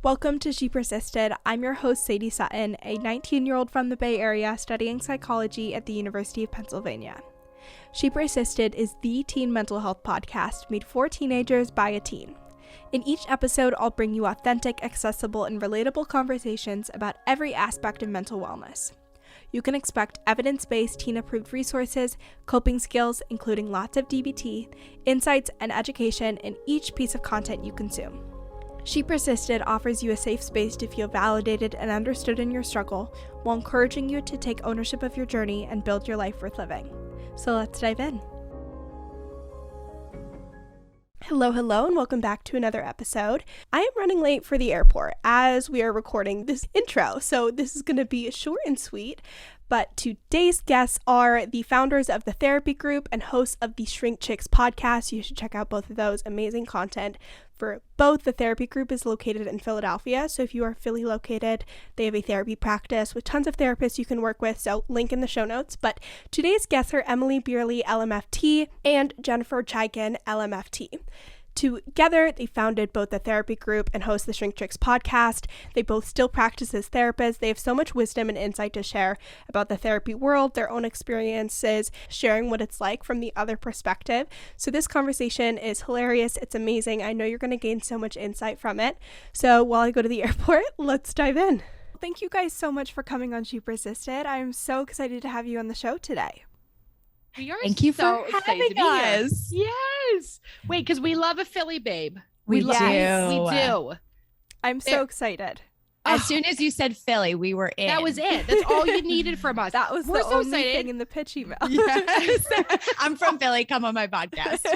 Welcome to She Persisted. I'm your host, Sadie Sutton, a 19-year-old from the Bay Area studying psychology at the University of Pennsylvania. She Persisted is the teen mental health podcast made for teenagers by a teen. In each episode, I'll bring you authentic, accessible, and relatable conversations about every aspect of mental wellness. You can expect evidence-based teen-approved resources, coping skills, including lots of DBT, insights, and education in each piece of content you consume. She Persisted offers you a safe space to feel validated and understood in your struggle, while encouraging you to take ownership of your journey and build your life worth living. So let's dive in. Hello, and welcome back to another episode. I am running late for the airport as we are recording this intro, so this is going to be short and sweet. But today's guests are the founders of the Therapy group and hosts of the ShrinkChicks podcast. You should check out both of those. Amazing content for both. The Therapy group is located in Philadelphia, so if you are Philly located, they have a therapy practice with tons of therapists you can work with, so link in the show notes. But today's guests are Emmalee Bierly, LMFT, and Jennifer Chaiken, LMFT. Together, they founded both the Therapy group and host the ShrinkChicks podcast. They both still practice as therapists. They have so much wisdom and insight to share about the therapy world, their own experiences, sharing what it's like from the other perspective. So this conversation is hilarious. It's amazing. I know you're going to gain so much insight from it. So while I go to the airport, let's dive in. Thank you guys so much for coming on She Persisted. I'm so excited to have you on the show today. We are Thank you so for excited to be us. here. Yes. Wait, because we love a Philly babe. We love do. We do. I'm so excited. As soon as you said Philly, we were in. That was it. That's all you needed from us. That was We're the so only excited. thing in the pitch email. Yes. I'm from Philly. Come on my podcast.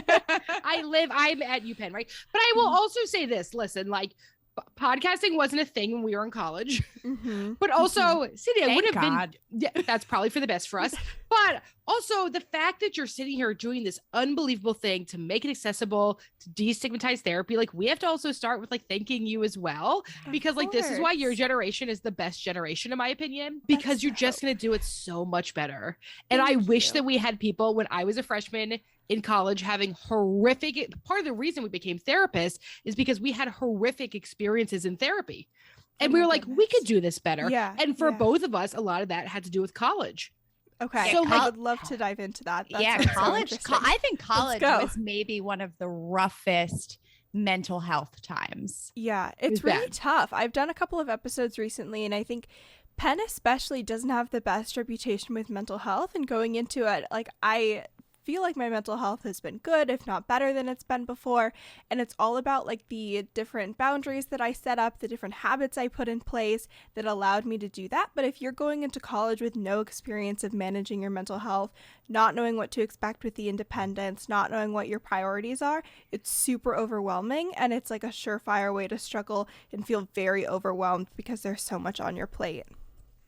I'm at UPenn, right? But I will also say this. Listen, like, podcasting wasn't a thing when we were in college, but also Cindy, I would have been, yeah, that's probably for the best for us. But also the fact that you're sitting here doing this unbelievable thing to make it accessible, to destigmatize therapy, like we have to also start with like thanking you as well, because like this is why your generation is the best generation in my opinion, because you're just going to do it so much better. And I wish that we had people when I was a freshman in college having horrific, part of the reason we became therapists is because we had horrific experiences in therapy. And we were like, we could do this better. Yeah. And for both of us, a lot of that had to do with college. Okay. So I would love to dive into that. College. I think college go. was maybe one of the roughest mental health times. Yeah, it's really tough. I've done a couple of episodes recently, and I think Penn especially doesn't have the best reputation with mental health. And going into it, like I feel like my mental health has been good, if not better than it's been before, and it's all about like the different boundaries that I set up, the different habits I put in place that allowed me to do that. But if you're going into college with no experience of managing your mental health, not knowing what to expect with the independence, not knowing what your priorities are, it's super overwhelming, and it's like a surefire way to struggle and feel very overwhelmed because there's so much on your plate.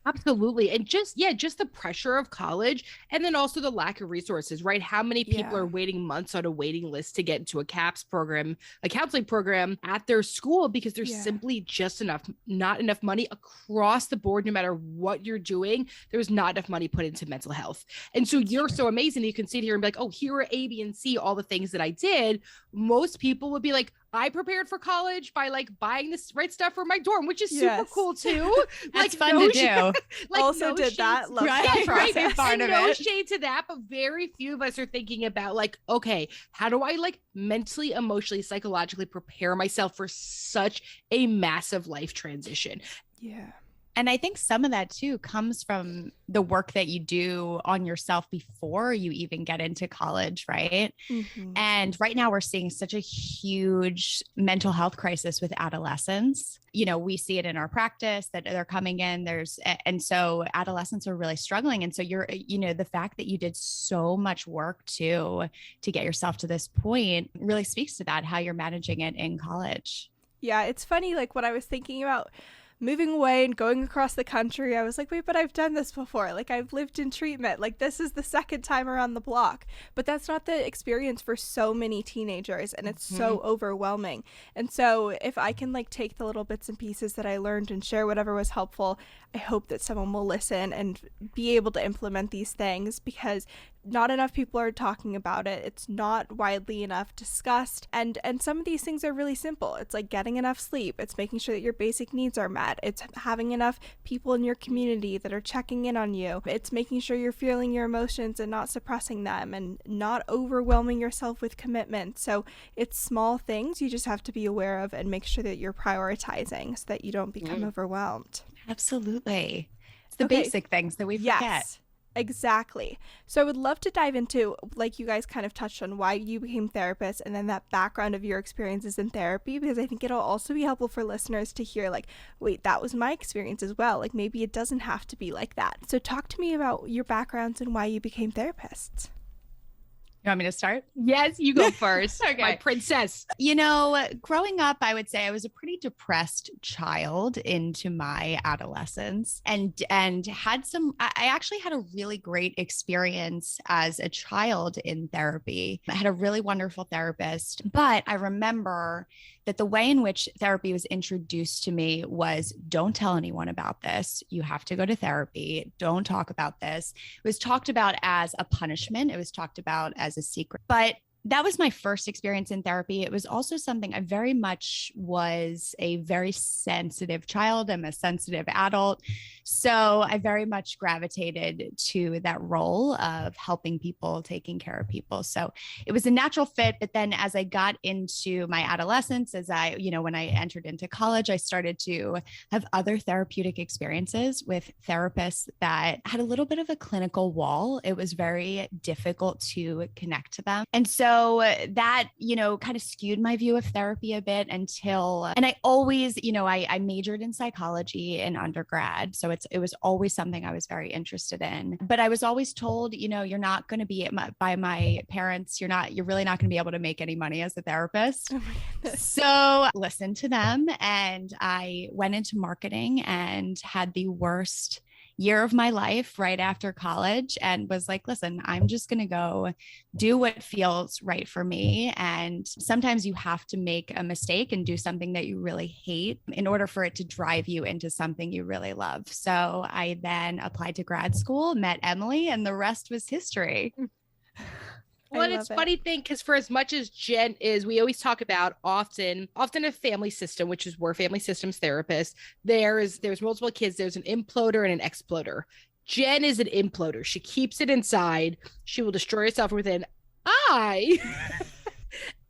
Absolutely. And just the pressure of college, and then also the lack of resources, right? How many people are waiting months on a waiting list to get into a CAPS program, a counseling program at their school, because there's simply just not enough money across the board. No matter what you're doing, there's not enough money put into mental health. And so you're so amazing. You can sit here and be like, oh, here are A, B, and C, all the things that I did. Most people would be like, I prepared for college by like buying this right stuff for my dorm, which is super cool too. That's like, fun to do. Like also did that. Love that process. Part of no it. shade to that, but very few of us are thinking about like, okay, how do I like mentally, emotionally, psychologically prepare myself for such a massive life transition? Yeah. And I think some of that too comes from the work that you do on yourself before you even get into college, right? And right now we're seeing such a huge mental health crisis with adolescents. You know, we see it in our practice that they're coming in, and so adolescents are really struggling. And so the fact that you did so much work to get yourself to this point really speaks to that, how you're managing it in college. Yeah, it's funny, like what I was thinking about moving away and going across the country, I was like, wait, but I've done this before. Like, I've lived in treatment. Like, this is the second time around the block. But that's not the experience for so many teenagers, and it's so overwhelming. And so if I can, like, take the little bits and pieces that I learned and share whatever was helpful, I hope that someone will listen and be able to implement these things, because not enough people are talking about it. It's not widely enough discussed. And some of these things are really simple. It's like getting enough sleep. It's making sure that your basic needs are met. It's having enough people in your community that are checking in on you. It's making sure you're feeling your emotions and not suppressing them and not overwhelming yourself with commitment. So it's small things you just have to be aware of and make sure that you're prioritizing so that you don't become overwhelmed. Absolutely. It's the basic things that we forget. Yes. Exactly. So I would love to dive into, like you guys kind of touched on, why you became therapists and then that background of your experiences in therapy, because I think it'll also be helpful for listeners to hear like, wait, that was my experience as well. Like maybe it doesn't have to be like that. So talk to me about your backgrounds and why you became therapists. You want me to start? Yes, you go first. Okay. My princess. You know, growing up, I would say I was a pretty depressed child into my adolescence and had I actually had a really great experience as a child in therapy. I had a really wonderful therapist, but I remember that the way in which therapy was introduced to me was, don't tell anyone about this. You have to go to therapy. Don't talk about this. It was talked about as a punishment. It was talked about as a secret. But that was my first experience in therapy. It was also something I very much was a very sensitive child. I'm a sensitive adult. So I very much gravitated to that role of helping people, taking care of people. So it was a natural fit. But then as I got into my adolescence, when I entered into college, I started to have other therapeutic experiences with therapists that had a little bit of a clinical wall. It was very difficult to connect to them. And so that, kind of skewed my view of therapy a bit and I always, I majored in psychology in undergrad. So it was always something I was very interested in, but I was always told, you're not going to be by my parents. You're really not going to be able to make any money as a therapist. Oh, so listen to them. And I went into marketing and had the worst year of my life right after college and was like, listen, I'm just going to go do what feels right for me. And sometimes you have to make a mistake and do something that you really hate in order for it to drive you into something you really love. So I then applied to grad school, met Emmalee, and the rest was history. Well, and it's funny thing because for as much as Jen is, we always talk about often a family system, which is we're family systems therapists. There's multiple kids. There's an imploder and an exploder. Jen is an imploder. She keeps it inside. She will destroy herself within. I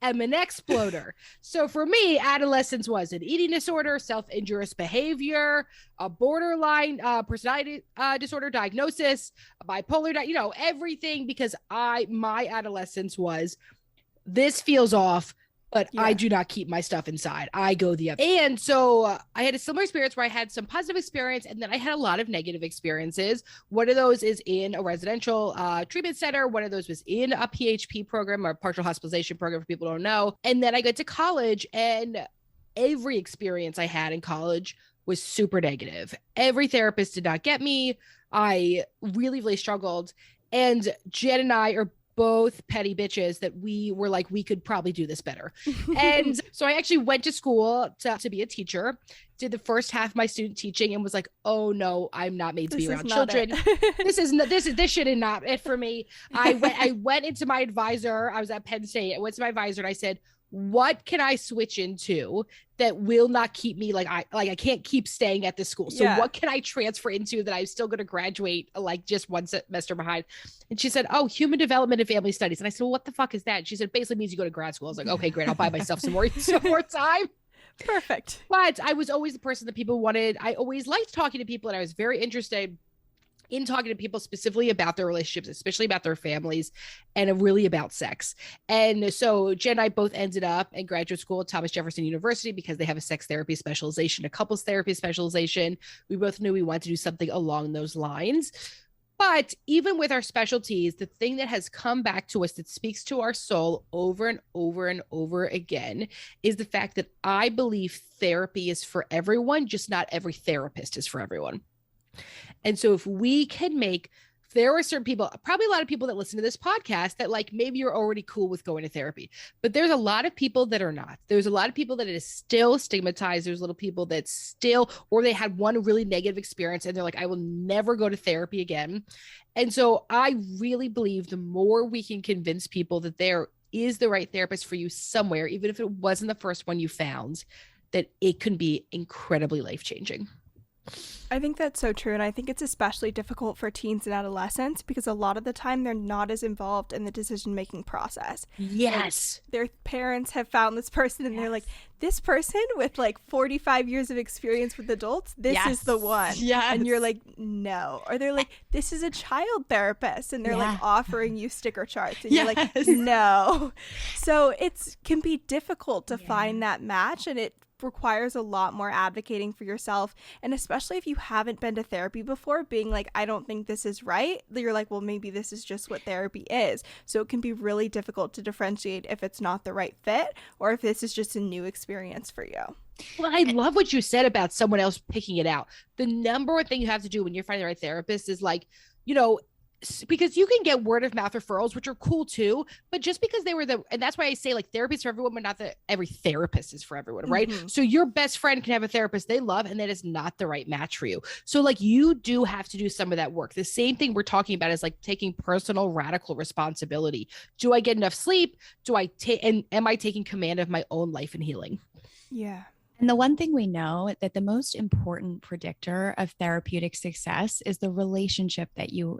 am an exploder. So for me, adolescence was an eating disorder, self-injurious behavior, a borderline personality disorder diagnosis, a bipolar, everything, because my adolescence was, this feels off, but I do not keep my stuff inside. I go the other. And so I had a similar experience where I had some positive experience and then I had a lot of negative experiences. One of those is in a residential treatment center. One of those was in a PHP program, or partial hospitalization program for people who don't know. And then I got to college and every experience I had in college was super negative. Every therapist did not get me. I really, really struggled. And Jen and I are both petty bitches that we were like, we could probably do this better. And so I actually went to school to be a teacher, did the first half of my student teaching and was like, oh no, I'm not made to be around children. This shit is not it for me. I went into my advisor. I was at Penn State. I went to my advisor and I said, what can I switch into that will not keep me I can't keep staying at this school. So what can I transfer into that I'm still going to graduate like just one semester behind? And she said, oh, human development and family studies. And I said, well, what the fuck is that? And she said, basically means you go to grad school. I was like, okay, great. I'll buy myself some more time. Perfect. But I was always the person that people wanted. I always liked talking to people and I was very interested in talking to people specifically about their relationships, especially about their families, and really about sex. And so Jen and I both ended up in graduate school at Thomas Jefferson University because they have a sex therapy specialization, a couples therapy specialization. We both knew we wanted to do something along those lines. But even with our specialties, the thing that has come back to us that speaks to our soul over and over and over again is the fact that I believe therapy is for everyone, just not every therapist is for everyone. And so if we can make there are certain people, probably a lot of people that listen to this podcast that like maybe you're already cool with going to therapy, but there's a lot of people that are not. There's a lot of people that it is still stigmatized. There's little people that still, or they had one really negative experience and they're like, I will never go to therapy again. And so I really believe the more we can convince people that there is the right therapist for you somewhere, even if it wasn't the first one you found, that it can be incredibly life-changing. I think that's so true. And I think it's especially difficult for teens and adolescents because a lot of the time they're not as involved in the decision-making process. Yes. Like, their parents have found this person and they're like, this person with like 45 years of experience with adults, this is the one. Yes. And you're like, no. Or they're like, this is a child therapist. And they're like offering you sticker charts. And you're like, no. So it can be difficult to find that match, and it requires a lot more advocating for yourself. And especially if you haven't been to therapy before, being like, I don't think this is right, you're like, well, maybe this is just what therapy is. So it can be really difficult to differentiate if it's not the right fit or if this is just a new experience for you. Well, I love what you said about someone else picking it out. The number one thing you have to do when you're finding the right therapist is like, you know, because you can get word of mouth referrals, which are cool too, but just because they were and that's why I say like therapy is for everyone, but not that every therapist is for everyone, right? Mm-hmm. So your best friend can have a therapist they love, and that is not the right match for you. So like you do have to do some of that work. The same thing we're talking about is like taking personal radical responsibility. Do I get enough sleep? And am I taking command of my own life and healing? Yeah. And the one thing we know that the most important predictor of therapeutic success is the relationship that you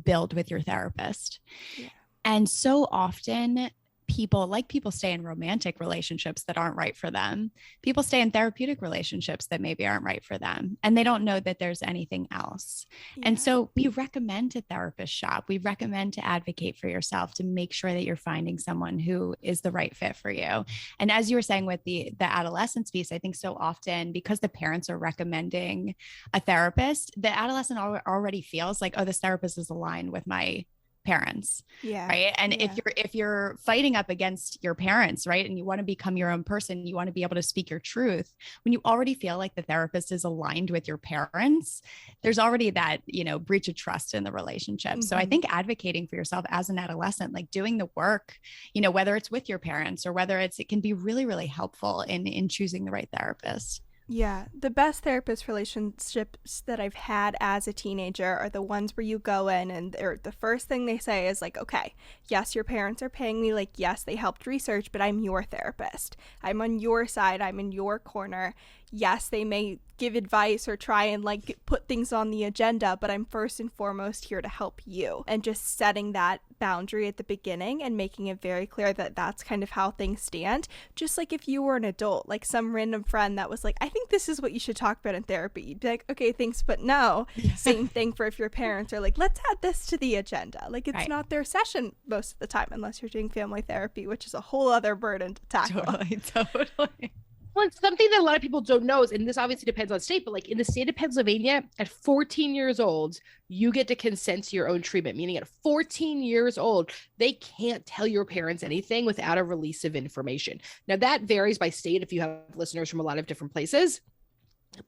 build with your therapist. Yeah. And so often people stay in romantic relationships that aren't right for them. People stay in therapeutic relationships that maybe aren't right for them. And they don't know that there's anything else. Yeah. And so we recommend to therapist shop. We recommend to advocate for yourself to make sure that you're finding someone who is the right fit for you. And as you were saying with the adolescence piece, I think so often because the parents are recommending a therapist, the adolescent already feels like, oh, this therapist is aligned with my parents. Yeah. Right. And if you're fighting up against your parents, right, and you want to become your own person, you want to be able to speak your truth, when you already feel like the therapist is aligned with your parents, there's already that, breach of trust in the relationship. Mm-hmm. So I think advocating for yourself as an adolescent, like doing the work, whether it's with your parents or whether it can be really, really helpful in choosing the right therapist. Yeah, the best therapist relationships that I've had as a teenager are the ones where you go in and the first thing they say is like, okay, yes, your parents are paying me, like, yes, they helped research, but I'm your therapist. I'm on your side. I'm in your corner. Yes, they may give advice or try and like put things on the agenda, but I'm first and foremost here to help you. And just setting that boundary at the beginning and making it very clear that that's kind of how things stand. Just like if you were an adult, like some random friend that was like, I think this is what you should talk about in therapy. You'd be like, okay, thanks, but no. Same thing for if your parents are like, let's add this to the agenda. Like it's not their session most of the time, unless you're doing family therapy, which is a whole other burden to tackle. Totally. Well, it's something that a lot of people don't know, and this obviously depends on state, but like in the state of Pennsylvania, at 14 years old, you get to consent to your own treatment, meaning at 14 years old, they can't tell your parents anything without a release of information. Now, that varies by state if you have listeners from a lot of different places.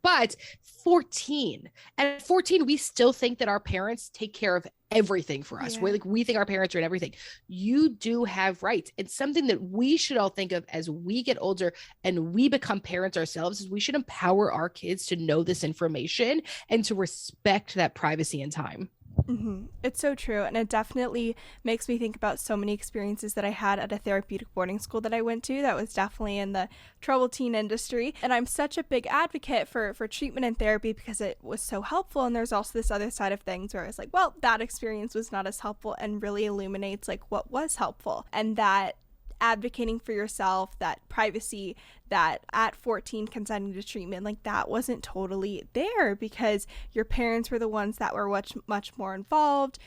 But 14, at 14, we still think that our parents take care of everything for us. Yeah. We think our parents are in everything. You do have rights. It's something that we should all think of as we get older and we become parents ourselves, is we should empower our kids to know this information and to respect that privacy and time. Mm-hmm. It's so true. And it definitely makes me think about so many experiences that I had at a therapeutic boarding school that I went to that was definitely in the troubled teen industry. And I'm such a big advocate for treatment and therapy because it was so helpful. And there's also this other side of things where it's like, well, that experience was not as helpful, and really illuminates like what was helpful, and that advocating for yourself, that privacy, that at 14 consenting to treatment, like that wasn't totally there because your parents were the ones that were much more involved.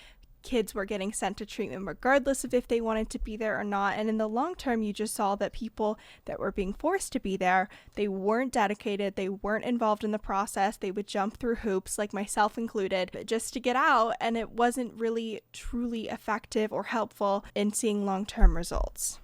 Kids were getting sent to treatment regardless of if they wanted to be there or not. And in the long term, you just saw that people that were being forced to be there, they weren't dedicated, they weren't involved in the process, they would jump through hoops, like myself included, just to get out, and it wasn't really truly effective or helpful in seeing long-term results.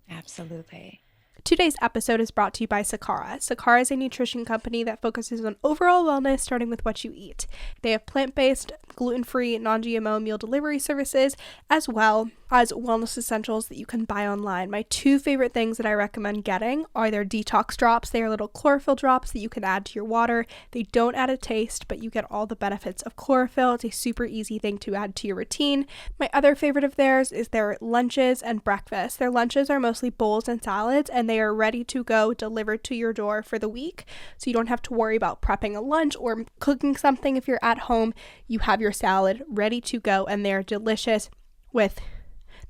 Absolutely. Today's episode is brought to you by Sakara. Sakara is a nutrition company that focuses on overall wellness, starting with what you eat. They have plant-based, gluten-free, non-GMO meal delivery services, as well as wellness essentials that you can buy online. My two favorite things that I recommend getting are their detox drops. They are little chlorophyll drops that you can add to your water. They don't add a taste, but you get all the benefits of chlorophyll. It's a super easy thing to add to your routine. My other favorite of theirs is their lunches and breakfast. Their lunches are mostly bowls and salads, and they are ready to go, delivered to your door for the week. So you don't have to worry about prepping a lunch or cooking something if you're at home. You have your salad ready to go, and they're delicious with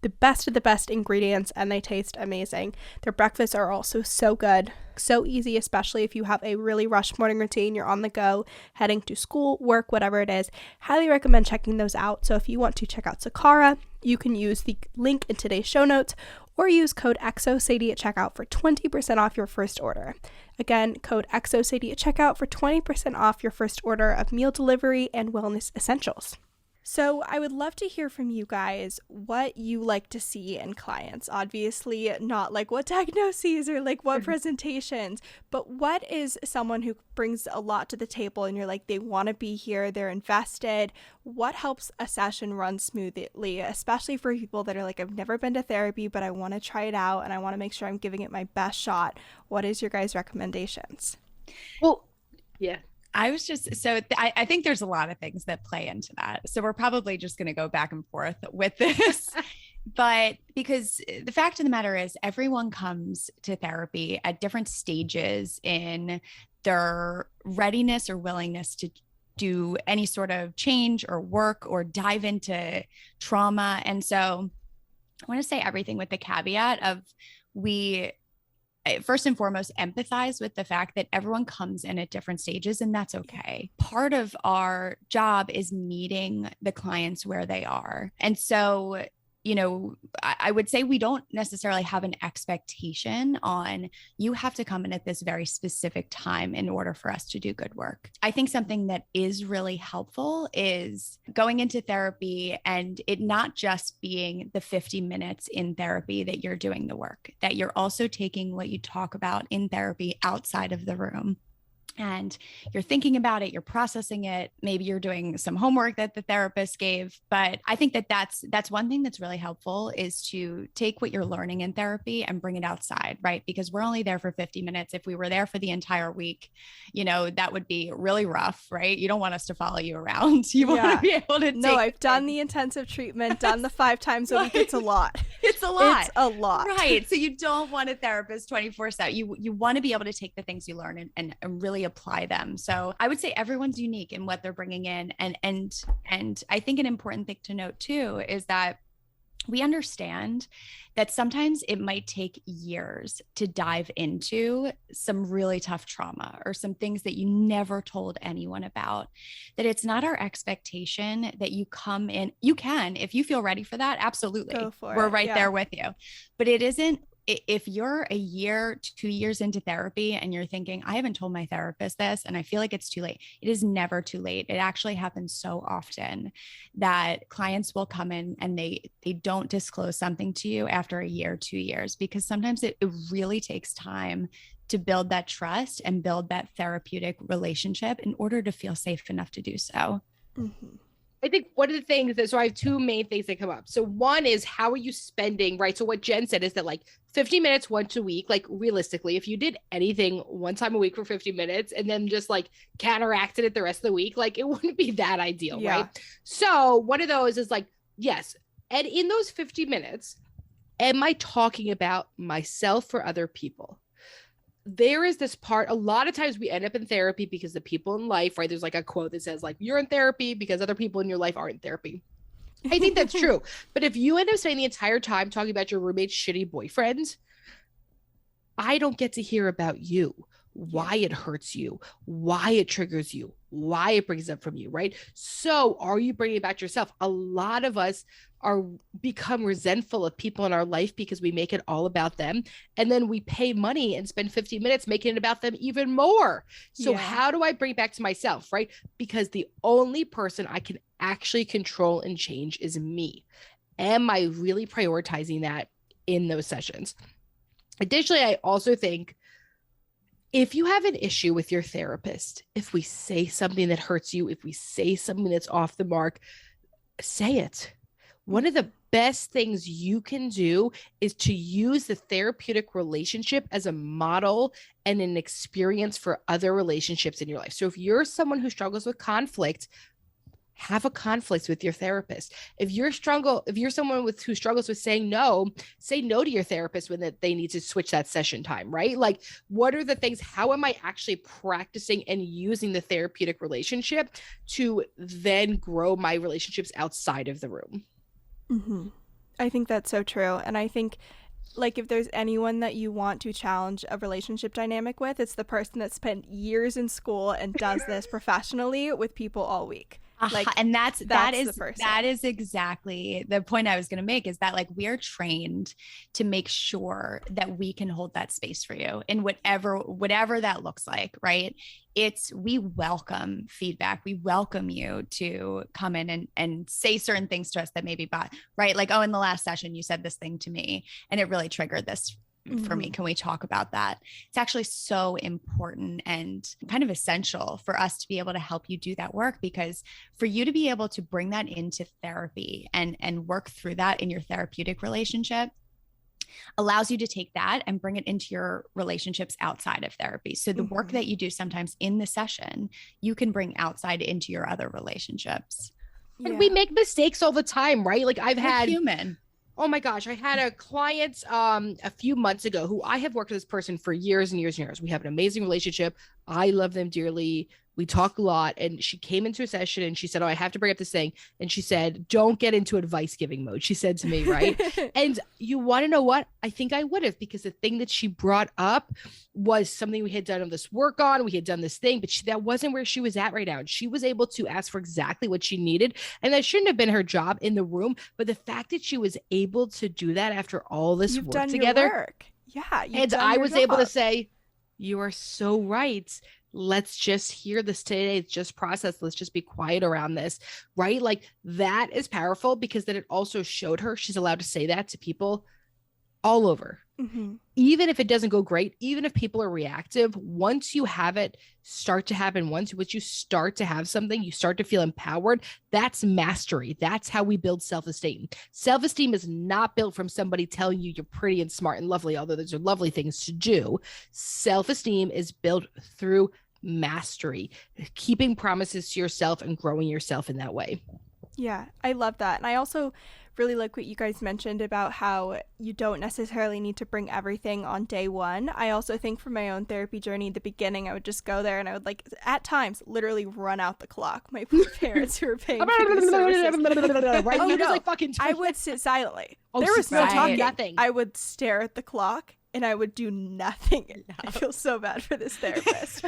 the best of the best ingredients, and they taste amazing. Their breakfasts are also so good, so easy, especially if you have a really rushed morning routine, you're on the go, heading to school, work, whatever it is. Highly recommend checking those out. So if you want to check out Sakara, you can use the link in today's show notes or use code EXOSADIE at checkout for 20% off your first order. Again, code EXOSADIE at checkout for 20% off your first order of meal delivery and wellness essentials. So I would love to hear from you guys what you like to see in clients. Obviously, not like what diagnoses or like what presentations, but what is someone who brings a lot to the table and you're like, they want to be here, they're invested. What helps a session run smoothly, especially for people that are like, I've never been to therapy, but I want to try it out and I want to make sure I'm giving it my best shot. What is your guys' recommendations? Well, yeah. I think there's a lot of things that play into that. So we're probably just going to go back and forth with this, but because the fact of the matter is everyone comes to therapy at different stages in their readiness or willingness to do any sort of change or work or dive into trauma. And so I want to say everything with the caveat of we first and foremost empathize with the fact that everyone comes in at different stages, and that's okay. Part of our job is meeting the clients where they are. And so, you know, I would say we don't necessarily have an expectation on you have to come in at this very specific time in order for us to do good work. I think something that is really helpful is going into therapy and it not just being the 50 minutes in therapy that you're doing the work, that you're also taking what you talk about in therapy outside of the room. And you're thinking about it, you're processing it. Maybe you're doing some homework that the therapist gave. But I think that that's one thing that's really helpful is to take what you're learning in therapy and bring it outside, right? Because we're only there for 50 minutes. If we were there for the entire week, you know, that would be really rough, right? You don't want us to follow you around. You want to be able to No, I've done the intensive treatment, done the 5 times a week. It's a lot. It's a lot. It's a lot. Right. So you don't want a therapist 24/7. You want to be able to take the things you learn and really apply them. So I would say everyone's unique in what they're bringing in. And I think an important thing to note too is that we understand that sometimes it might take years to dive into some really tough trauma or some things that you never told anyone about, that it's not our expectation that you come in. You can, if you feel ready for that, absolutely. Go for it. We're right there with you. But it isn't, if you're a year, 2 years into therapy and you're thinking, I haven't told my therapist this and I feel like it's too late. It is never too late. It actually happens so often that clients will come in and they don't disclose something to you after a year, 2 years, because sometimes it really takes time to build that trust and build that therapeutic relationship in order to feel safe enough to do so. Mm-hmm. I think one of the things that, so I have 2 main things that come up. So one is, how are you spending, right? So what Jen said is that like 50 minutes once a week, like realistically, if you did anything one time a week for 50 minutes and then just like counteracted it the rest of the week, like it wouldn't be that ideal, right? So one of those is like, yes. And in those 50 minutes, am I talking about myself or other people? There is this part, a lot of times we end up in therapy because the people in life, right? There's like a quote that says like, you're in therapy because other people in your life aren't in therapy. I think that's true. But if you end up spending the entire time talking about your roommate's shitty boyfriend, I don't get to hear about you, why it hurts you, why it triggers you, why it brings up from you, right? So are you bringing about yourself? A lot of us become resentful of people in our life because we make it all about them. And then we pay money and spend 50 minutes making it about them even more. So how do I bring it back to myself, right? Because the only person I can actually control and change is me. Am I really prioritizing that in those sessions? Additionally, I also think if you have an issue with your therapist, if we say something that hurts you, if we say something that's off the mark, say it. One of the best things you can do is to use the therapeutic relationship as a model and an experience for other relationships in your life. So if you're someone who struggles with conflict, have a conflict with your therapist. If you're someone who struggles with saying no, say no to your therapist when they need to switch that session time, right? Like, what are the things, how am I actually practicing and using the therapeutic relationship to then grow my relationships outside of the room? Mm-hmm. I think that's so true. And I think, like, if there's anyone that you want to challenge a relationship dynamic with, it's the person that spent years in school and does this professionally with people all week. Like, and that is exactly the point I was going to make, is that like we are trained to make sure that we can hold that space for you in whatever that looks like, right? We welcome feedback. We welcome you to come in and say certain things to us that maybe right? Like, oh, in the last session, you said this thing to me and it really triggered this for me. Can we talk about that? It's actually so important and kind of essential for us to be able to help you do that work, because for you to be able to bring that into therapy and work through that in your therapeutic relationship allows you to take that and bring it into your relationships outside of therapy. So the work that you do sometimes in the session, you can bring outside into your other relationships. And we make mistakes all the time, right? Like We're human. Oh my gosh, I had a client a few months ago who I have worked with this person for years and years and years. We have an amazing relationship. I love them dearly. We talk a lot. And she came into a session and she said, oh, I have to bring up this thing. And she said, don't get into advice giving mode. She said to me, right? And you want to know what? I think I would have, because the thing that she brought up was something we had done all this work on. We had done this thing, but that wasn't where she was at right now. And she was able to ask for exactly what she needed. And that shouldn't have been her job in the room. But the fact that she was able to do that after all this work together. Yeah. And I was able to say, you are so right. Let's just hear this today. It's just process. Let's just be quiet around this, right? Like, that is powerful, because then it also showed her she's allowed to say that to people all over. Even if it doesn't go great, even if people are reactive, once you have it start to happen, once you start to have something, you start to feel empowered. That's mastery. That's how we build self-esteem. Self-esteem is not built from somebody telling you you're pretty and smart and lovely, although those are lovely things to do. Self-esteem is built through mastery, keeping promises to yourself and growing yourself in that way. Yeah, I love that. And I also really like what you guys mentioned about how you don't necessarily need to bring everything on day one. I also think for my own therapy journey, the beginning, I would just go there and I would, like, at times literally run out the clock. My parents who were paying for these services. Right? You just like fucking I would sit silently. There was no talking. Nothing. I would stare at the clock and I would do nothing. I feel so bad for this therapist.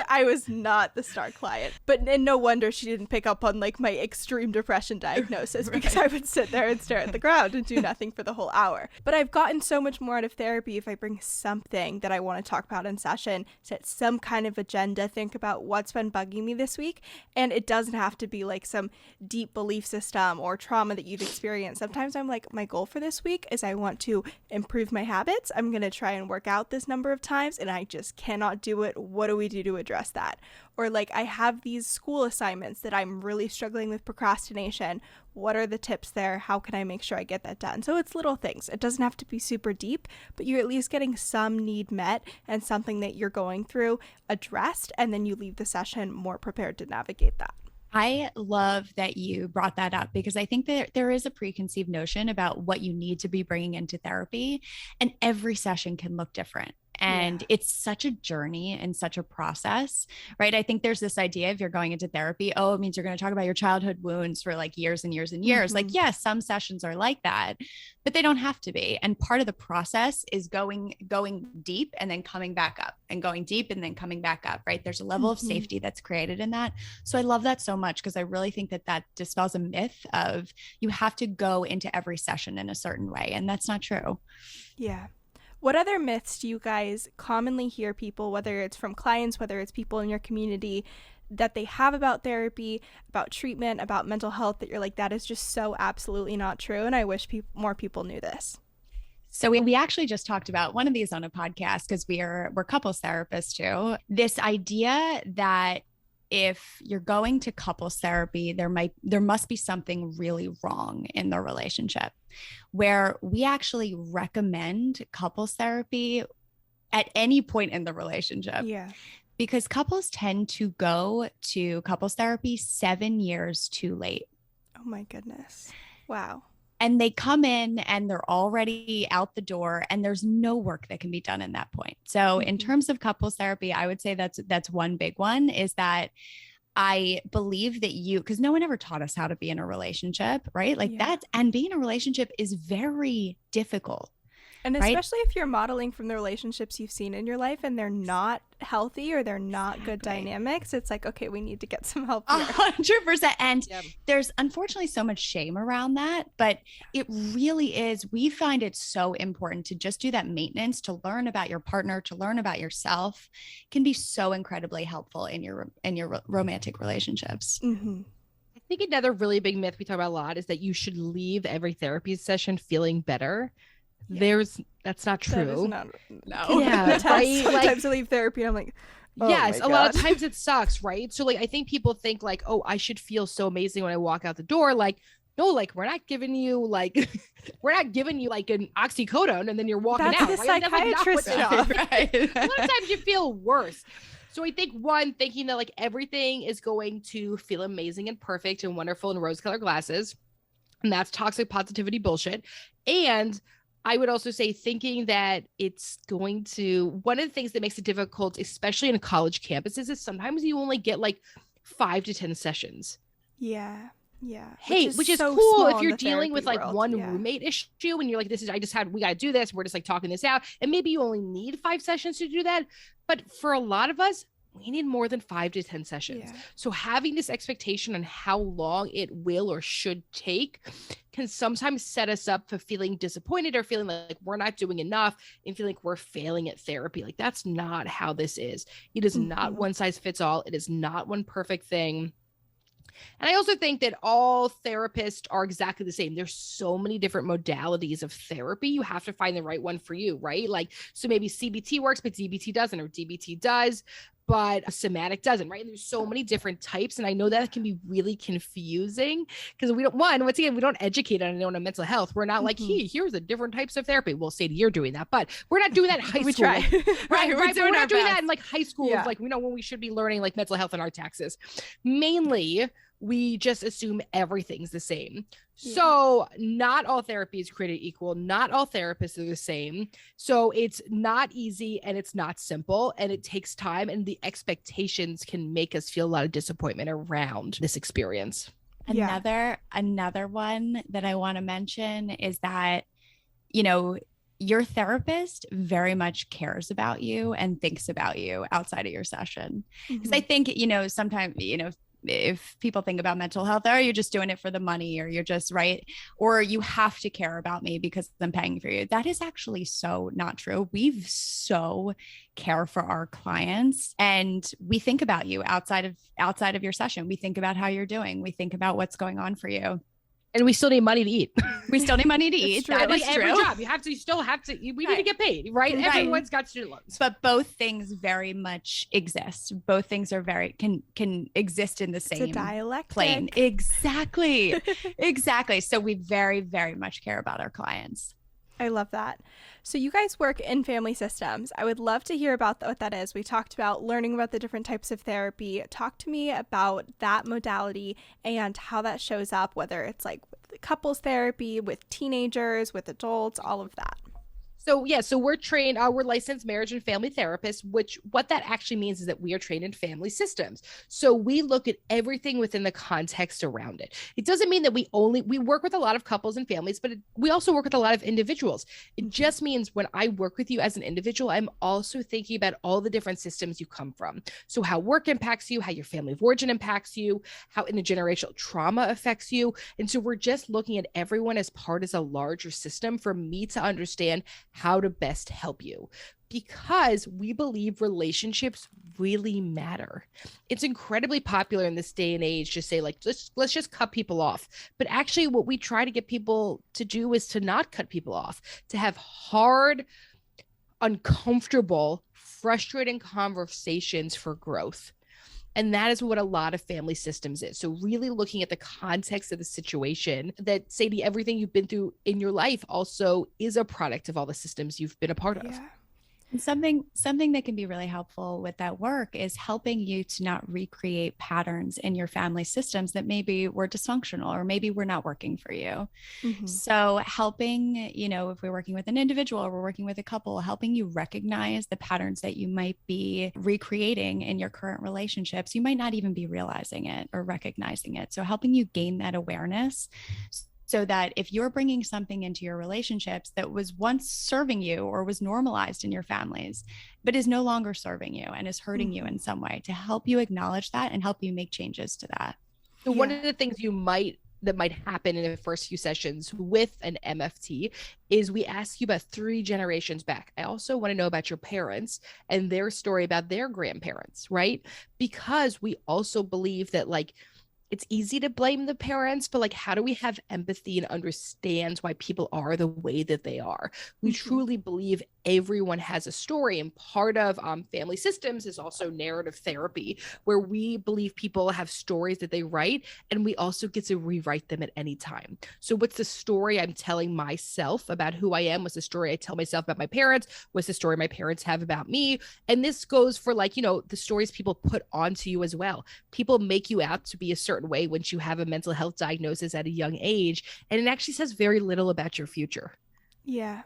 I was not the star client. And no wonder she didn't pick up on, like, my extreme depression diagnosis, because I would sit there and stare at the ground and do nothing for the whole hour. But I've gotten so much more out of therapy if I bring something that I want to talk about in session, set some kind of agenda, think about what's been bugging me this week. And it doesn't have to be like some deep belief system or trauma that you've experienced. Sometimes I'm like, my goal for this week is I want to improve my habits. I'm going to try and work out this number of times and I just cannot do it. What do we do to address that? Or, like, I have these school assignments that I'm really struggling with procrastination. What are the tips there? How can I make sure I get that done? So it's little things. It doesn't have to be super deep, but you're at least getting some need met and something that you're going through addressed, and then you leave the session more prepared to navigate that. I love that you brought that up, because I think that there is a preconceived notion about what you need to be bringing into therapy, and every session can look different. And it's such a journey and such a process, right? I think there's this idea, if you're going into therapy, oh, it means you're going to talk about your childhood wounds for like years and years and years. Like, yes, some sessions are like that, but they don't have to be. And part of the process is going deep and then coming back up, and going deep and then coming back up, right? There's a level of safety that's created in that. So I love that so much, because I really think that dispels a myth of you have to go into every session in a certain way. And that's not true. Yeah. What other myths do you guys commonly hear people, whether it's from clients, whether it's people in your community, that they have about therapy, about treatment, about mental health, that you're like, that is just so absolutely not true, and I wish more people knew this? So we actually just talked about one of these on a podcast because we're couples therapists too. This idea that if you're going to couples therapy, there must be something really wrong in the relationship, where we actually recommend couples therapy at any point in the relationship. Yeah. Because couples tend to go to couples therapy 7 years too late. Oh my goodness. Wow. And they come in and they're already out the door and there's no work that can be done in that point. So in terms of couples therapy, I would say that's one big one, is that I believe that because no one ever taught us how to be in a relationship, right? Like and being in a relationship is very difficult. And especially if you're modeling from the relationships you've seen in your life and they're not healthy or they're not good dynamics, it's like, okay, we need to get some help here. 100%. And there's unfortunately so much shame around that, but it really is. We find it so important to just do that maintenance, to learn about your partner, to learn about yourself, can be so incredibly helpful in your romantic relationships. Mm-hmm. I think another really big myth we talk about a lot is that you should leave every therapy session feeling better. That's not true. That is not, no. Yeah, right? Sometimes I leave therapy and I'm like, oh yes, a lot of times it sucks, right? So like, I think people think like, oh, I should feel so amazing when I walk out the door. Like, no, like we're not giving you like an oxycodone and then you're walking out. That's the psychiatrist's job. Right. A lot of times you feel worse. So I think thinking that like everything is going to feel amazing and perfect and wonderful in rose-colored glasses, and that's toxic positivity bullshit. And I would also say thinking that it's going to, one of the things that makes it difficult, especially in college campuses, is sometimes you only get like 5 to 10 sessions. Yeah. Yeah. Hey, which is so cool if you're dealing with like world. one roommate issue and you're like, we got to do this. We're just like talking this out. And maybe you only need 5 sessions to do that. But for a lot of us, we need more than 5 to 10 sessions. Yeah. So having this expectation on how long it will or should take can sometimes set us up for feeling disappointed or feeling like we're not doing enough and feeling like we're failing at therapy. Like that's not how this is. It is not one size fits all. It is not one perfect thing. And I also think that all therapists are exactly the same. There's so many different modalities of therapy. You have to find the right one for you, right? Like, so maybe CBT works, but DBT doesn't, or DBT does, but somatic doesn't, right? And there's so many different types. And I know that can be really confusing because we don't educate anyone on mental health. We're not like, here's the different types of therapy. We'll say you're doing that, but we're not doing that in high school. We try. Right. We're not doing that in like high school. Yeah. Like, when we should be learning like mental health and our taxes. Mainly, we just assume everything's the same. Yeah. So not all therapy is created equal. Not all therapists are the same. So it's not easy and it's not simple and it takes time, and the expectations can make us feel a lot of disappointment around this experience. Another one that I want to mention is that, your therapist very much cares about you and thinks about you outside of your session. Because I think, sometimes, if people think about mental health, you're just doing it for the money, or you're just right, or you have to care about me because I'm paying for you. That is actually so not true. We so care for our clients, and we think about you outside of your session. We think about how you're doing. We think about what's going on for you. And we still need money to eat. We still need money to eat. That is every true. job, you still have to. We need to get paid, right? Everyone's got student loans. But both things very much exist. Both things are can exist in the same plane. Exactly. Exactly. So we very, very much care about our clients. I love that. So you guys work in family systems. I would love to hear about what that is. We talked about learning about the different types of therapy. Talk to me about that modality and how that shows up, whether it's like with couples therapy, with teenagers, with adults, all of that. So we're trained, we're licensed marriage and family therapists, which what that actually means is that we are trained in family systems. So we look at everything within the context around it. It doesn't mean that we work with a lot of couples and families, but we also work with a lot of individuals. It just means when I work with you as an individual, I'm also thinking about all the different systems you come from. So how work impacts you, how your family of origin impacts you, how intergenerational trauma affects you. And so we're just looking at everyone as part of a larger system for me to understand how to best help you, because we believe relationships really matter. It's incredibly popular in this day and age to say, like, let's just cut people off. But actually what we try to get people to do is to not cut people off, to have hard, uncomfortable, frustrating conversations for growth. And that is what a lot of family systems is. So really looking at the context of the situation, that Sadie, everything you've been through in your life also is a product of all the systems you've been a part of. And something that can be really helpful with that work is helping you to not recreate patterns in your family systems that maybe were dysfunctional or maybe were not working for you. Mm-hmm. So helping, if we're working with an individual or we're working with a couple, helping you recognize the patterns that you might be recreating in your current relationships. You might not even be realizing it or recognizing it. So helping you gain that awareness, so that if you're bringing something into your relationships that was once serving you or was normalized in your families, but is no longer serving you and is hurting you in some way, to help you acknowledge that and help you make changes to that. So one of the things that might happen in the first few sessions with an MFT is we ask you about 3 generations back. I also want to know about your parents and their story about their grandparents, right? Because we also believe that, like, it's easy to blame the parents, but, like, how do we have empathy and understand why people are the way that they are? We truly believe everyone has a story, and part of family systems is also narrative therapy, where we believe people have stories that they write, and we also get to rewrite them at any time. So what's the story I'm telling myself about who I am? What's the story I tell myself about my parents? What's the story my parents have about me? And this goes for, like, the stories people put onto you as well. People make you out to be a certain way once you have a mental health diagnosis at a young age, and it actually says very little about your future. Yeah.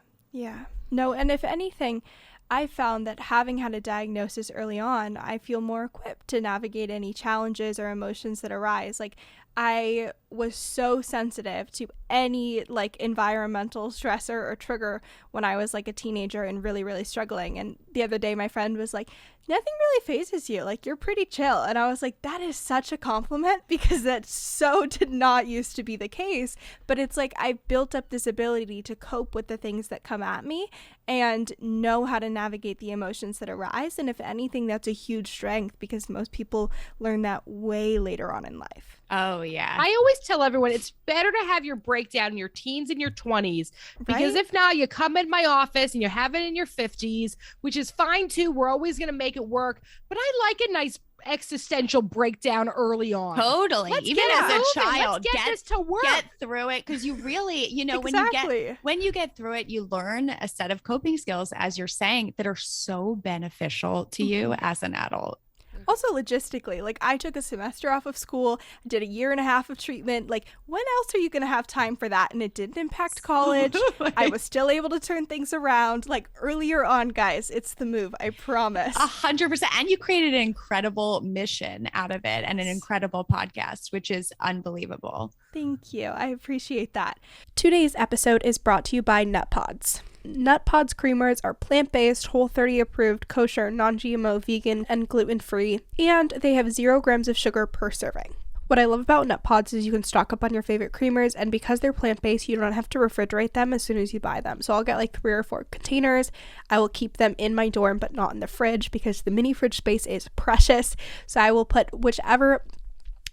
No, and if anything, I found that having had a diagnosis early on, I feel more equipped to navigate any challenges or emotions that arise. Like, I was so sensitive to any, like, environmental stressor or trigger when I was, like, a teenager and really, really struggling. And the other day, my friend was like, nothing really phases you. Like, you're pretty chill. And I was like, that is such a compliment, because that so did not used to be the case. But it's like I built up this ability to cope with the things that come at me and know how to navigate the emotions that arise. And if anything, that's a huge strength, because most people learn that way later on in life. Oh, yeah. I always tell everyone it's better to have your breakdown in your teens and your 20s, because if not, you come in my office and you have it in your 50s, which is fine too. We're always going to make it work. But I like a nice existential breakdown early on. Totally. Even as a child, get this to work. Get through it, because you really, Exactly. when you get through it, you learn a set of coping skills, as you're saying, that are so beneficial to you as an adult. Also, logistically, like, I took a semester off of school, did a 1.5 years of treatment. Like, when else are you going to have time for that? And it didn't impact college. I was still able to turn things around. Like, earlier on, guys, it's the move. I promise. 100%. And you created an incredible mission out of it and an incredible podcast, which is unbelievable. Thank you. I appreciate that. Today's episode is brought to you by Nut Pods. Nut Pods creamers are plant-based, Whole30 approved, kosher, non-GMO, vegan, and gluten-free, and they have 0 grams of sugar per serving. What I love about Nut Pods is you can stock up on your favorite creamers, and because they're plant-based, you don't have to refrigerate them as soon as you buy them. So I'll get like 3 or 4 containers. I will keep them in my dorm, but not in the fridge, because the mini fridge space is precious. So I will put whichever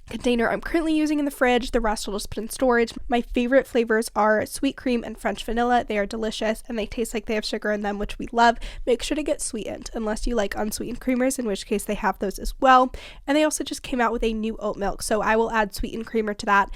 container I'm currently using in the fridge. The rest will just put in storage. My favorite flavors are sweet cream and French vanilla. They are delicious and they taste like they have sugar in them, which we love. Make sure to get sweetened unless you like unsweetened creamers, in which case they have those as well. And they also just came out with a new oat milk, so I will add sweetened creamer to that.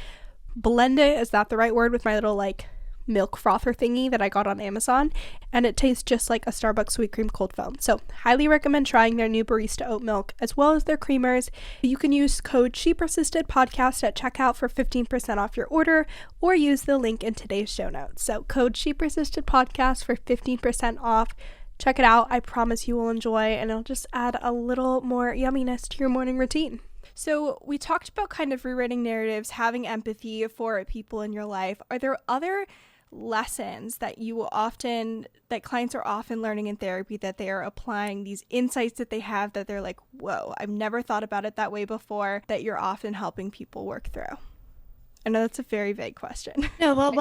Blend it, is that the right word, with my little like milk frother thingy that I got on Amazon, and it tastes just like a Starbucks sweet cream cold foam. So highly recommend trying their new barista oat milk as well as their creamers. You can use code ShePersistedPodcast at checkout for 15% off your order, or use the link in today's show notes. So code ShePersistedPodcast for 15% off. Check it out. I promise you will enjoy, and it'll just add a little more yumminess to your morning routine. So we talked about kind of rewriting narratives, having empathy for people in your life. Are there other lessons that clients are often learning in therapy, that they are applying, these insights that they have that they're like, whoa, I've never thought about it that way before, that you're often helping people work through? I know that's a very vague question. No, well,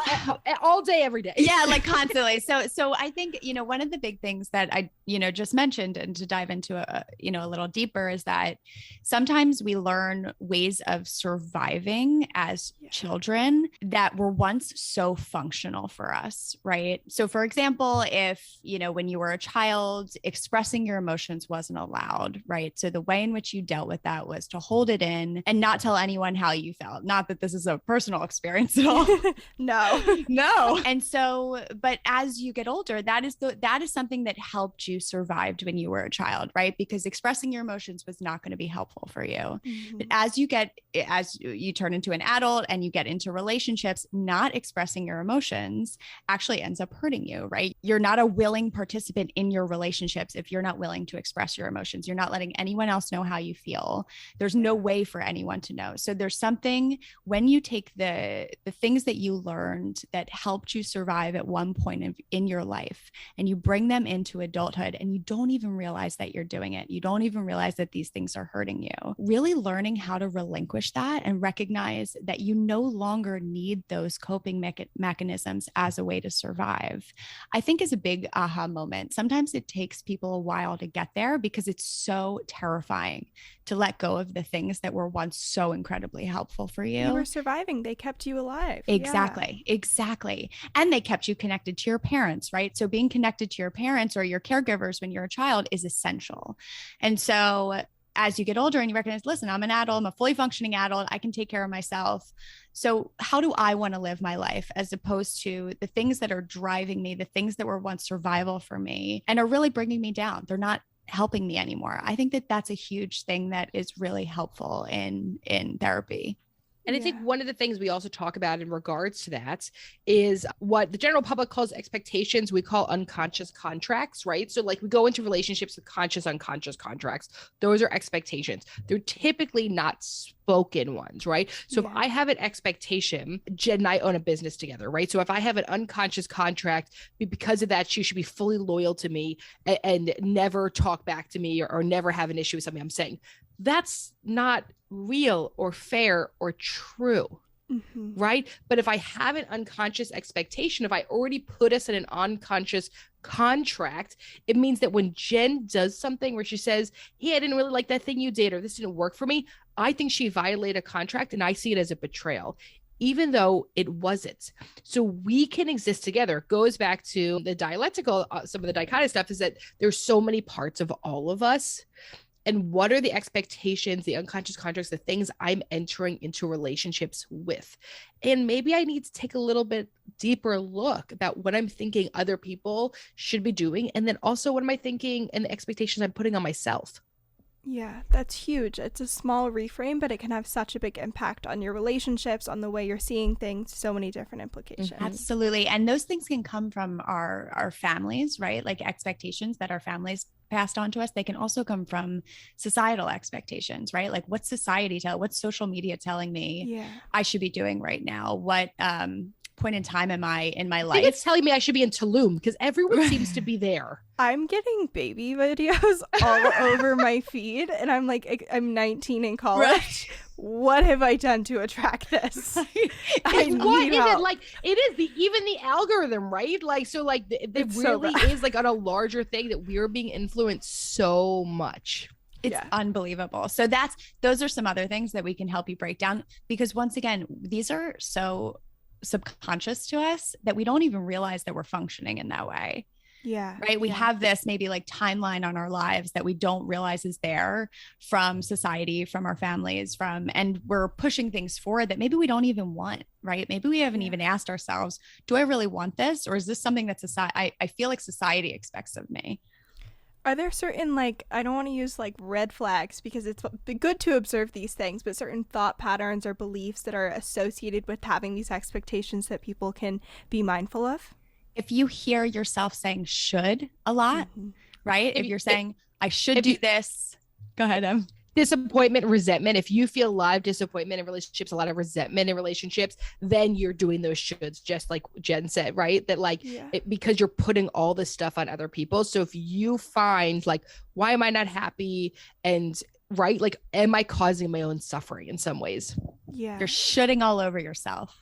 all day, every day. Yeah, like constantly. So I think, one of the big things that I, just mentioned, and to dive into a little deeper, is that sometimes we learn ways of surviving as children that were once so functional for us, right? So for example, if, when you were a child, expressing your emotions wasn't allowed, right? So the way in which you dealt with that was to hold it in and not tell anyone how you felt. Not that this is a personal experience at all. No. And so, but as you get older, that is something that helped you survive when you were a child, right? Because expressing your emotions was not going to be helpful for you. Mm-hmm. But as you turn into an adult and you get into relationships, not expressing your emotions actually ends up hurting you, right? You're not a willing participant in your relationships if you're not willing to express your emotions. You're not letting anyone else know how you feel. There's no way for anyone to know. So there's something when you take the things that you learned that helped you survive at one point in your life, and you bring them into adulthood, and you don't even realize that you're doing it. You don't even realize that these things are hurting you. Really learning how to relinquish that and recognize that you no longer need those coping mechanisms as a way to survive, I think is a big aha moment. Sometimes it takes people a while to get there because it's so terrifying to let go of the things that were once so incredibly helpful for you. You were surviving. They kept you alive. Exactly. And they kept you connected to your parents, right? So being connected to your parents or your caregivers when you're a child is essential. And so as you get older and you recognize, listen, I'm an adult, I'm a fully functioning adult, I can take care of myself. So how do I want to live my life, as opposed to the things that are driving me, the things that were once survival for me and are really bringing me down? They're not helping me anymore. I think that that's a huge thing that is really helpful in therapy. And I think one of the things we also talk about in regards to that is what the general public calls expectations. We call unconscious contracts, right? So like we go into relationships with conscious, unconscious contracts. Those are expectations. They're typically not spoken ones, right? So if I have an expectation, Jen and I own a business together, right? So if I have an unconscious contract, because of that, she should be fully loyal to me and never talk back to me or never have an issue with something I'm saying. That's not real or fair or true, right? But if I have an unconscious expectation, if I already put us in an unconscious contract, it means that when Jen does something where she says, hey, I didn't really like that thing you did, or this didn't work for me, I think she violated a contract, and I see it as a betrayal, even though it wasn't. So we can exist together. Goes back to the dialectical, some of the dichotic stuff is that there's so many parts of all of us. And what are the expectations, the unconscious contracts, the things I'm entering into relationships with? And maybe I need to take a little bit deeper look about what I'm thinking other people should be doing. And then also what am I thinking and the expectations I'm putting on myself? Yeah, that's huge. It's a small reframe, but it can have such a big impact on your relationships, on the way you're seeing things, so many different implications. Absolutely. And those things can come from our families, right? Like expectations that our families passed on to us. They can also come from societal expectations, right? Like what's social media telling me I should be doing right now? What point in time am I in my life? I think it's telling me I should be in Tulum because everyone seems to be there. I'm getting baby videos all over my feed, and I'm like, I'm 19 in college. Right. What have I done to attract this? What is it like? It is even the algorithm, right? Like, so like it really is like on a larger thing that we're being influenced so much. It's unbelievable. So those are some other things that we can help you break down, because once again, these are so subconscious to us that we don't even realize that we're functioning in that way. Yeah. Right. We have this maybe like timeline on our lives that we don't realize is there from society, from our families, and we're pushing things forward that maybe we don't even want, right? Maybe we haven't even asked ourselves, do I really want this? Or is this something that I feel like society expects of me? Are there certain, like, I don't want to use like red flags because it's good to observe these things, but certain thought patterns or beliefs that are associated with having these expectations that people can be mindful of? If you hear yourself saying should a lot, right? If you're saying, I should do this, go ahead, Em. Disappointment, resentment. If you feel a lot of disappointment in relationships, a lot of resentment in relationships, then you're doing those shoulds, just like Jen said, right? That like, because you're putting all this stuff on other people. So if you find like, why am I not happy? And right, like, am I causing my own suffering in some ways? Yeah. You're shitting all over yourself.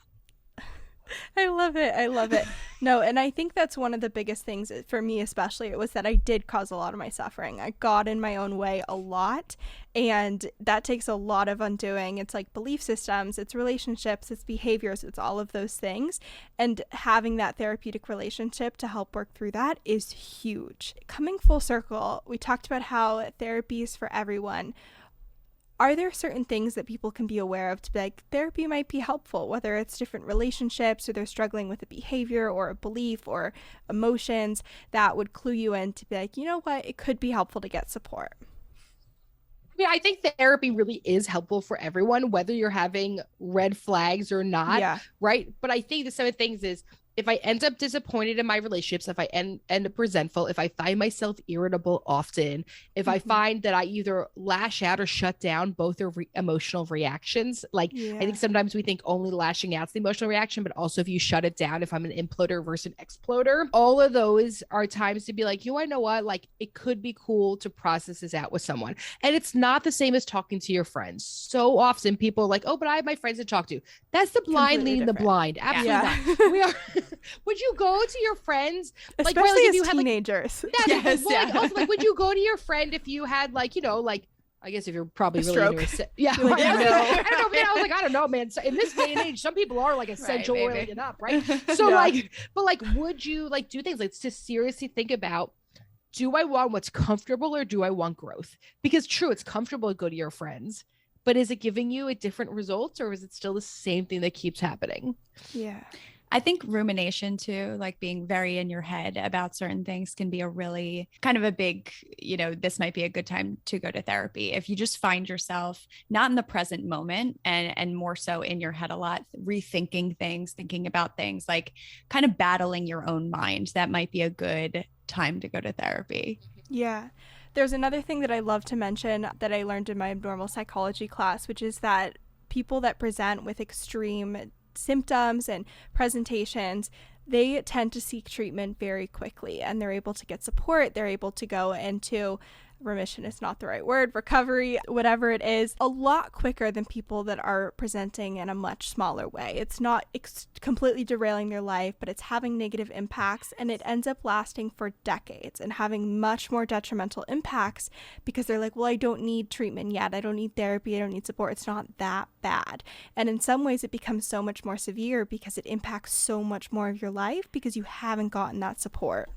I love it. I love it. No, and I think that's one of the biggest things for me, especially, it was that I did cause a lot of my suffering. I got in my own way a lot, and that takes a lot of undoing. It's like belief systems, it's relationships, it's behaviors, it's all of those things. And having that therapeutic relationship to help work through that is huge. Coming full circle, we talked about how therapy is for everyone. Are there certain things that people can be aware of to be like, therapy might be helpful, whether it's different relationships or they're struggling with a behavior or a belief or emotions that would clue you in to be like, you know what, it could be helpful to get support? I think therapy really is helpful for everyone, whether you're having red flags or not, right? But I think that some of the things is, if I end up disappointed in my relationships, if I end up resentful, if I find myself irritable often, if I find that I either lash out or shut down, both are emotional reactions. Like, I think sometimes we think only lashing out's the emotional reaction, but also if you shut it down, if I'm an imploder versus an exploder, all of those are times to be like, you know what? Like, it could be cool to process this out with someone. And it's not the same as talking to your friends. So often people are like, oh, but I have my friends to talk to. That's the blind leading the blind. Absolutely not. We are. Would you go to your friends, like, especially as teenagers? Would you go to your friend if you had, like, you know, like, I guess if you're probably really into it. Yeah. I don't know, man. I was like, I don't know, man. So in this day and age, some people are like essential oiling up, right? So would you like do things like to seriously think about, do I want what's comfortable or do I want growth? Because true, it's comfortable to go to your friends, but is it giving you a different result, or is it still the same thing that keeps happening? Yeah. I think rumination too, like being very in your head about certain things, can be a really kind of a big, you know, this might be a good time to go to therapy. If you just find yourself not in the present moment and more so in your head a lot, rethinking things, thinking about things, like kind of battling your own mind, that might be a good time to go to therapy. Yeah. There's another thing that I love to mention that I learned in my normal psychology class, which is that people that present with extreme symptoms and presentations, they tend to seek treatment very quickly, and they're able to get support. They're able to go into remission is not the right word, recovery, whatever it is, a lot quicker than people that are presenting in a much smaller way. It's not completely derailing their life, but it's having negative impacts, and it ends up lasting for decades and having much more detrimental impacts because they're like, well, I don't need treatment yet. I don't need therapy. I don't need support. It's not that bad. And in some ways it becomes so much more severe because it impacts so much more of your life because you haven't gotten that support.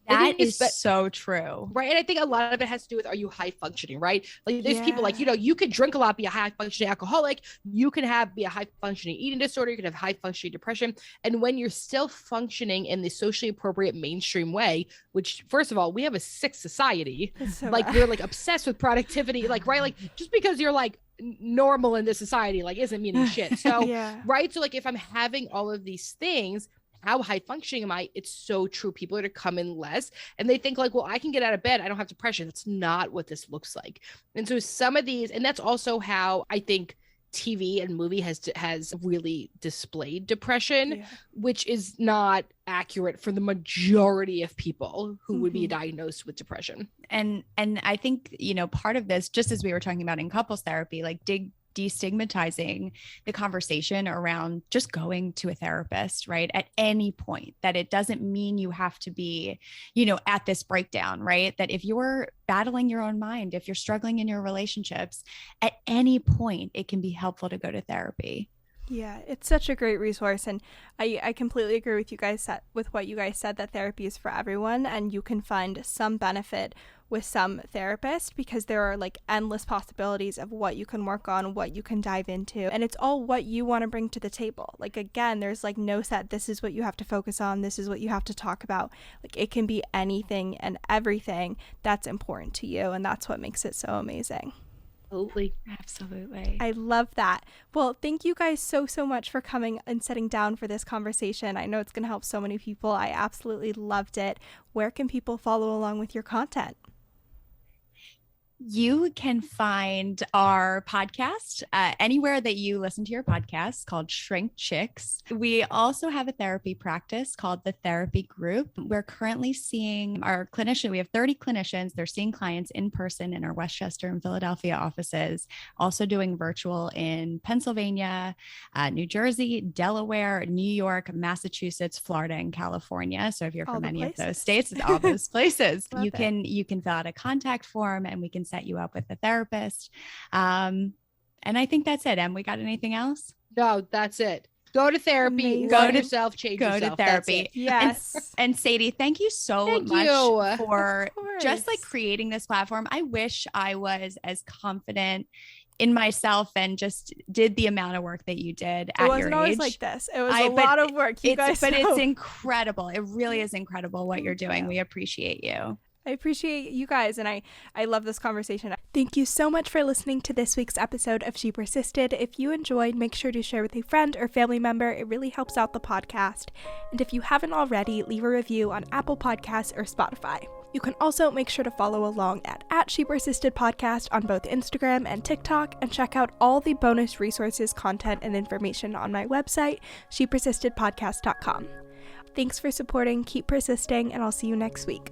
That is so true. Right. And I think a lot of it has to do with, are you high functioning, right? Like there's people like, you know, you can drink a lot, be a high functioning alcoholic. You can be a high functioning eating disorder. You can have high functioning depression. And when you're still functioning in the socially appropriate mainstream way, which first of all, we have a sick society, so like we're like obsessed with productivity, like, right. Like just because you're like normal in this society, like isn't meaning shit. So, right. So like if I'm having all of these things, how high functioning am I? It's so true. People are to come in less and they think like, well, I can get out of bed. I don't have depression. That's not what this looks like. And so some of these, and that's also how I think TV and movie has really displayed depression, which is not accurate for the majority of people who would be diagnosed with depression. And I think, you know, part of this, just as we were talking about in couples therapy, like destigmatizing the conversation around just going to a therapist, right? At any point, that it doesn't mean you have to be, you know, at this breakdown, right? That if you're battling your own mind, if you're struggling in your relationships, at any point, it can be helpful to go to therapy. Yeah, it's such a great resource. And I completely agree with you guys with what you guys said, that therapy is for everyone and you can find some benefit with some therapists because there are like endless possibilities of what you can work on, what you can dive into, and it's all what you want to bring to the table. Like again, there's like no set, this is what you have to focus on, this is what you have to talk about. Like it can be anything and everything that's important to you, and that's what makes it so amazing. Absolutely. I love that. Well, thank you guys so much for coming and sitting down for this conversation. I know it's going to help so many people. I absolutely loved it. Where can people follow along with your content? You can find our podcast anywhere that you listen to your podcasts, called ShrinkChicks. We also have a therapy practice called the Therapy Group. We're currently seeing our clinician. We have 30 clinicians. They're seeing clients in person in our Westchester and Philadelphia offices, also doing virtual in Pennsylvania, New Jersey, Delaware, New York, Massachusetts, Florida, and California. So if you're from any of those states, all those places, you can fill out a contact form and we can set you up with a therapist. And I think that's it. Em, we got anything else? No, that's it. Go to therapy. Go to yourself. Change yourself. Go to therapy. Yes. And Sadie, thank you so much for just like creating this platform. I wish I was as confident in myself and just did the amount of work that you did at your age. It wasn't always like this. It was a lot of work. But it's incredible. It really is incredible what you're doing. We appreciate you. I appreciate you guys, and I love this conversation. Thank you so much for listening to this week's episode of She Persisted. If you enjoyed, make sure to share with a friend or family member. It really helps out the podcast. And if you haven't already, leave a review on Apple Podcasts or Spotify. You can also make sure to follow along at She Persisted Podcast on both Instagram and TikTok, and check out all the bonus resources, content, and information on my website, shepersistedpodcast.com. Thanks for supporting, keep persisting, and I'll see you next week.